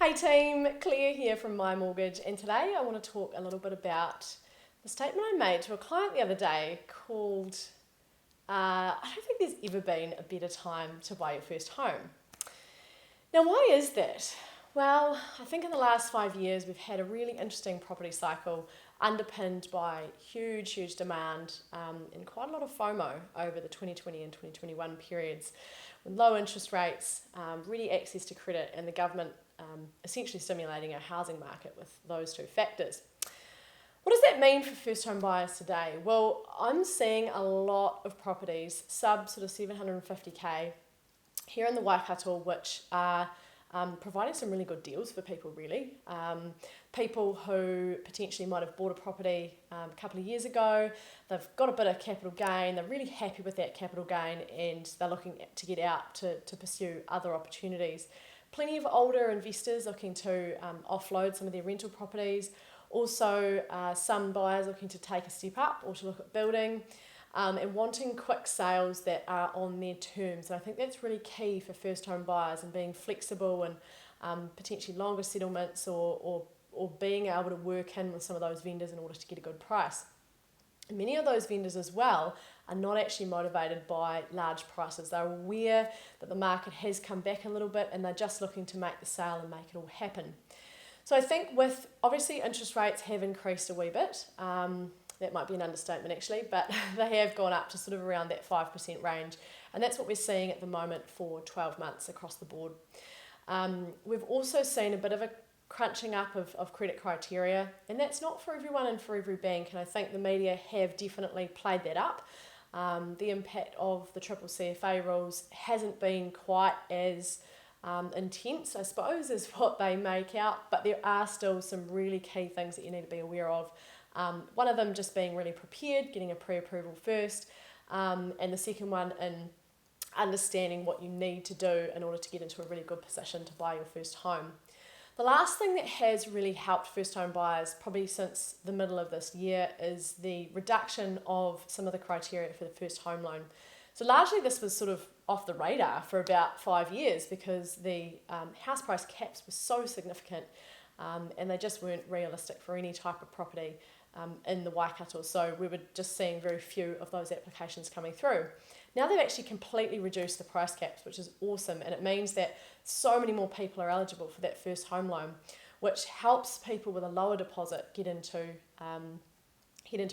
Hey team, Claire here from My Mortgage, and today I want to talk a little bit about the statement I made to a client the other day called, I don't think there's ever been a better time to buy your first home. Now, why is that? Well, I think in the last 5 years we've had a really interesting property cycle underpinned by huge demand and quite a lot of FOMO over the 2020 and 2021 periods, with low interest rates, ready access to credit, and the government essentially stimulating our housing market with those two factors. What does that mean for first home buyers today? Well, I'm seeing a lot of properties sub sort of 750k here in the Waikato, which are providing some really good deals for people, really. People who potentially might have bought a property a couple of years ago, they've got a bit of capital gain, they're really happy with that capital gain, and they're looking to get out to pursue other opportunities. Plenty of older investors looking to offload some of their rental properties. Also, some buyers looking to take a step up or to look at building. And wanting quick sales that are on their terms. And I think that's really key for first home buyers, and being flexible and potentially longer settlements or being able to work in with some of those vendors in order to get a good price. And many of those vendors as well are not actually motivated by large prices. They're aware that the market has come back a little bit and they're just looking to make the sale and make it all happen. So I think with, obviously, interest rates have increased a wee bit. That might be an understatement actually, but they have gone up to sort of around that 5% range. And that's what we're seeing at the moment for 12 months across the board. We've also seen a bit of a crunching up of credit criteria, and that's not for everyone and for every bank. And I think the media have definitely played that up. The impact of the triple CFA rules hasn't been quite as intense, I suppose, as what they make out, but there are still some really key things that you need to be aware of. One of them just being really prepared, getting a pre-approval first, and the second one in understanding what you need to do in order to get into a really good position to buy your first home. The last thing that has really helped first home buyers, probably since the middle of this year, is the reduction of some of the criteria for the first home loan. So largely this was sort of off the radar for about 5 years because the house price caps were so significant and they just weren't realistic for any type of property in the Waikato. So we were just seeing very few of those applications coming through. Now they've actually completely reduced the price caps, which is awesome, and it means that so many more people are eligible for that first home loan, which helps people with a lower deposit get into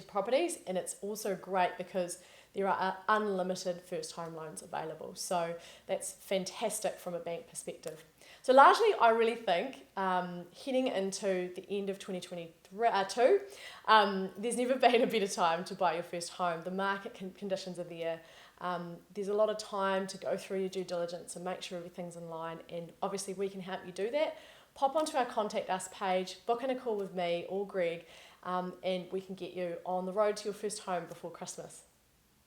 properties. And it's also great because there are unlimited first home loans available. So that's fantastic from a bank perspective. So largely, I really think heading into the end of 2022, there's never been a better time to buy your first home. The market conditions are there. There's a lot of time to go through your due diligence and make sure everything's in line. And obviously, we can help you do that. Pop onto our Contact Us page, book in a call with me or Greg, and we can get you on the road to your first home before Christmas.